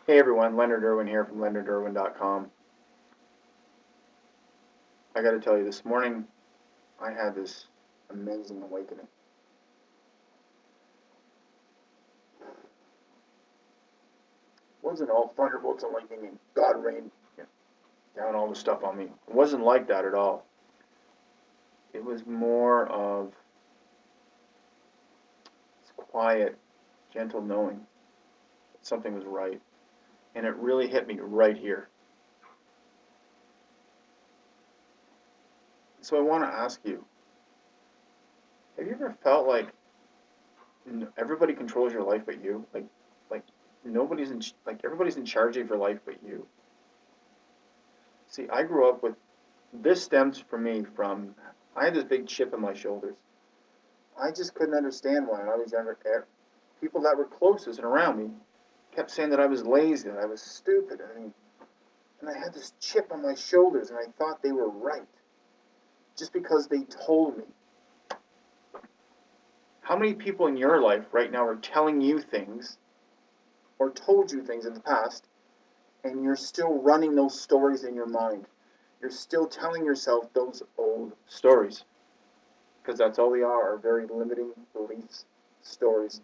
Hey everyone, Leonard Irwin here from leonardirwin.com. I got to tell you, this morning I had this amazing awakening. It wasn't all thunderbolts and lightning and God rained down all the stuff on me. It wasn't like that at all. It was more of this quiet, gentle knowing that something was right. And it really hit me right here. So I want to ask you, have you ever felt like everybody controls your life but you? Like nobody's like everybody's in charge of your life but you. See, I grew up with this stems for me from I had this big chip in my shoulders. I just couldn't understand why when I was younger. People that were closest and around me kept saying that I was lazy, that I was stupid. And I had this chip on my shoulders, and I thought they were right just because they told me. How many people in your life right now are telling you things or told you things in the past, and you're still running those stories in your mind? You're still telling yourself those old stories. Because that's all they are very limiting beliefs, stories,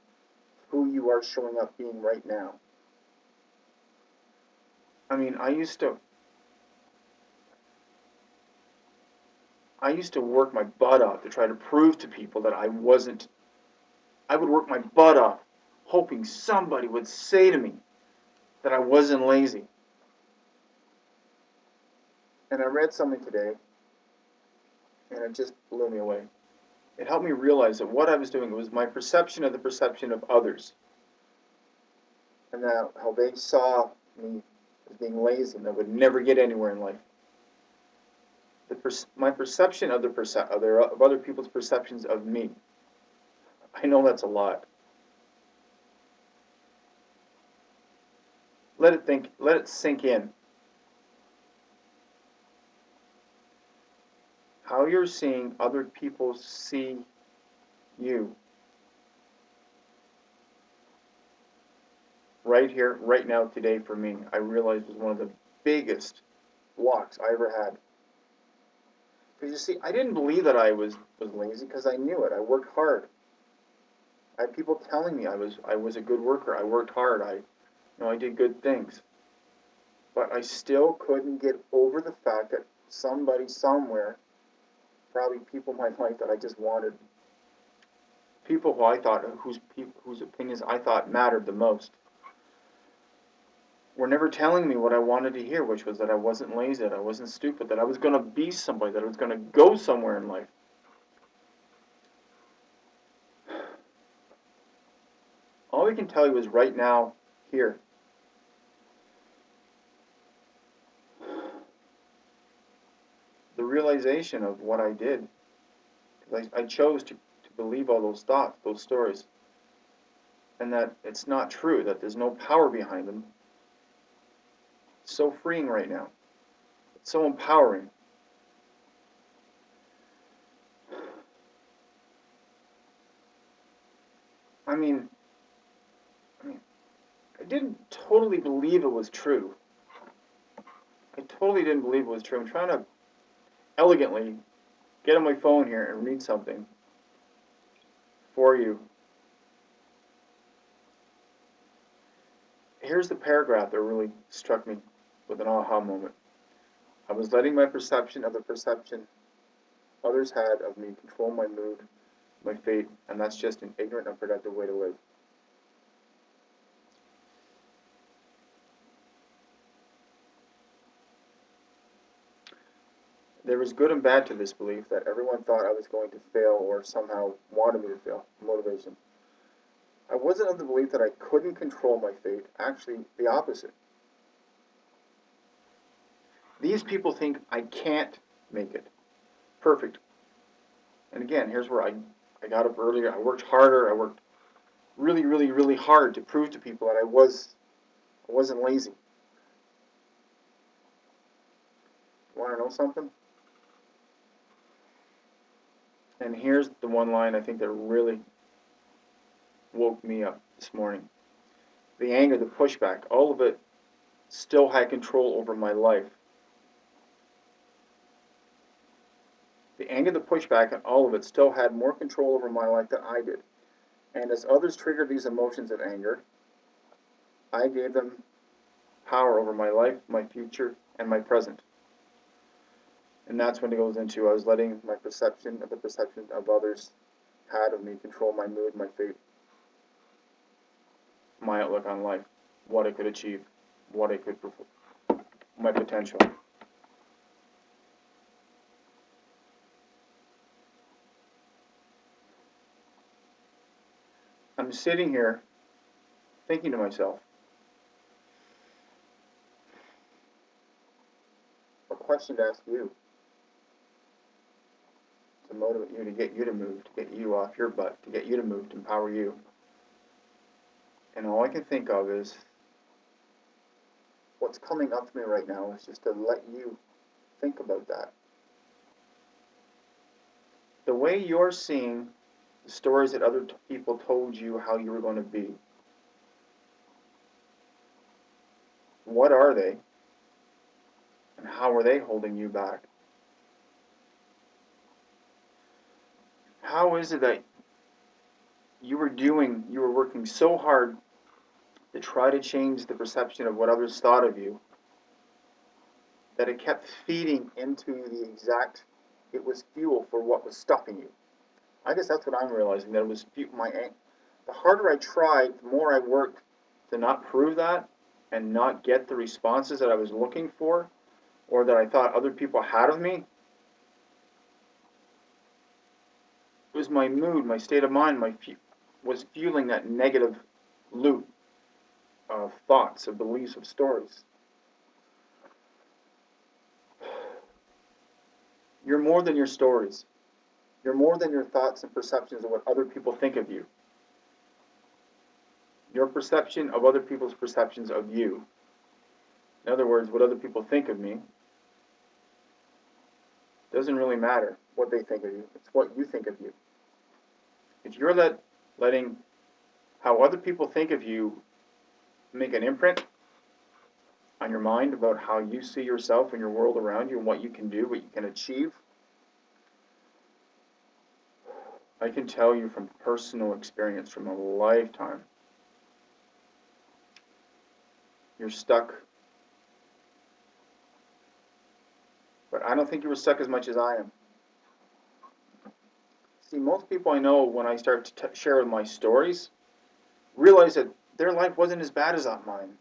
who you are showing up being right now. I mean, I used to work my butt off to try to prove to people that I wasn't. I would work my butt off, hoping somebody would say to me that I wasn't lazy. And I read something today, and it just blew me away. It helped me realize that what I was doing was my perception of the perception of others, and that how they saw me as being lazy and I would never get anywhere in life. My perception of of other people's perceptions of me. I know that's a lot. Let it sink in. How you're seeing other people see you right here, right now, today for me, I realized was one of the biggest blocks I ever had. Because you see, I didn't believe that I was lazy because I knew it. I worked hard. I had people telling me I was a good worker. I worked hard. I did good things. But I still couldn't get over the fact that somebody somewhere, probably people in my life that I just wanted, people who I thought whose opinions I thought mattered the most, were never telling me what I wanted to hear, which was that I wasn't lazy, that I wasn't stupid, that I was going to be somebody, that I was going to go somewhere in life. All I can tell you is right now, here. The realization of what I did. Because I chose to believe all those thoughts, those stories, and that it's not true, that there's no power behind them. It's so freeing right now. It's so empowering. I mean, I mean, I didn't totally believe it was true. I totally didn't believe it was true. I'm trying to elegantly get on my phone here and read something for you. Here's the paragraph that really struck me with an aha moment. I was letting my perception of the perception others had of me control my mood, my fate, and that's just an ignorant, unproductive way to live. There was good and bad to this belief that everyone thought I was going to fail or somehow wanted me to fail. Motivation. I wasn't of the belief that I couldn't control my fate. Actually, the opposite. These people think I can't make it. Perfect. And again, here's where I got up earlier. I worked harder. I worked really, really, really hard to prove to people that I wasn't lazy. Want to know something? And here's the one line I think that really woke me up this morning. The anger, the pushback, all of it still had control over my life. The anger, the pushback, and all of it still had more control over my life than I did. And as others triggered these emotions of anger, I gave them power over my life, my future, and my present. And that's when it goes into I was letting my perception of the perception of others had of me control my mood, my fate, my outlook on life, what I could achieve, what I could perform, my potential. I'm sitting here thinking to myself, a question to ask you to motivate you, to get you to move, to get you off your butt, to get you to move, to empower you. And all I can think of is what's coming up for me right now is just to let you think about that. The way you're seeing the stories that other people told you how you were going to be, what are they? And how are they holding you back? How is it that you were working so hard to try to change the perception of what others thought of you, that it kept feeding into it was fuel for what was stopping you. I guess that's what I'm realizing, that it was the harder I tried, the more I worked to not prove that and not get the responses that I was looking for or that I thought other people had of me. It was my mood, my state of mind, was fueling that negative loop of thoughts, of beliefs, of stories. You're more than your stories. You're more than your thoughts and perceptions of what other people think of you. Your perception of other people's perceptions of you. In other words, what other people think of me doesn't really matter what they think of you. It's what you think of you. If you're letting how other people think of you make an imprint on your mind about how you see yourself and your world around you and what you can do, what you can achieve, I can tell you from personal experience, from a lifetime, you're stuck. But I don't think you were stuck as much as I am. See, most people I know, when I start to share my stories, realize that their life wasn't as bad as mine.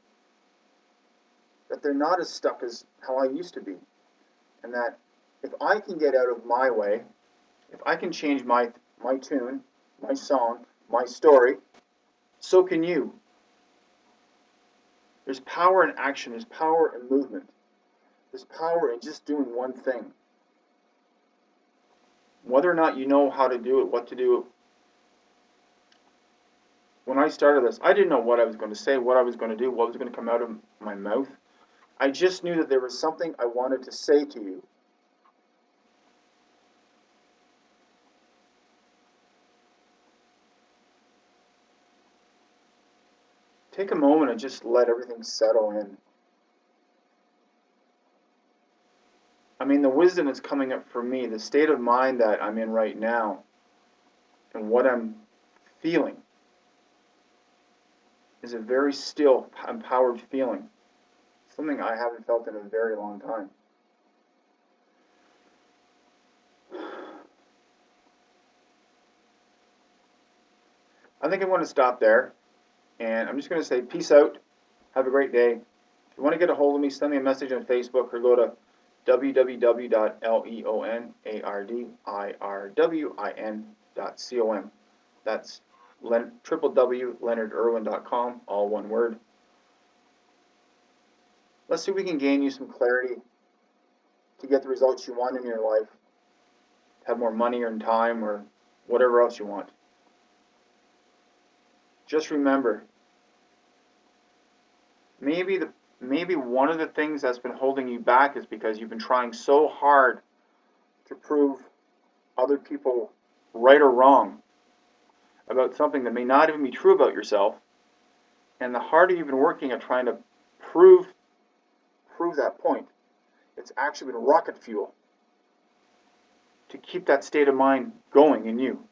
That they're not as stuck as how I used to be. And that if I can get out of my way, if I can change my tune, my song, my story, so can you. There's power in action. There's power in movement. There's power in just doing one thing. Whether or not you know how to do it, what to do. When I started this, I didn't know what I was going to say, what I was going to do, what was going to come out of my mouth. I just knew that there was something I wanted to say to you. Take a moment and just let everything settle in. I mean, the wisdom that's coming up for me, the state of mind that I'm in right now, and what I'm feeling is a very still, empowered feeling. Something I haven't felt in a very long time. I think I'm going to stop there. And I'm just going to say peace out. Have a great day. If you want to get a hold of me, send me a message on Facebook or go to www.leonardirwin.com. That's www.leonardirwin.com, all one word. Let's see if we can gain you some clarity to get the results you want in your life, have more money or time or whatever else you want. Just remember, maybe one of the things that's been holding you back is because you've been trying so hard to prove other people right or wrong about something that may not even be true about yourself. And the harder you've been working at trying to prove prove that point. It's actually been rocket fuel to keep that state of mind going in you.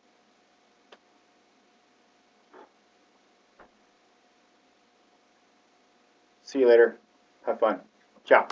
See you later. Have fun. Ciao.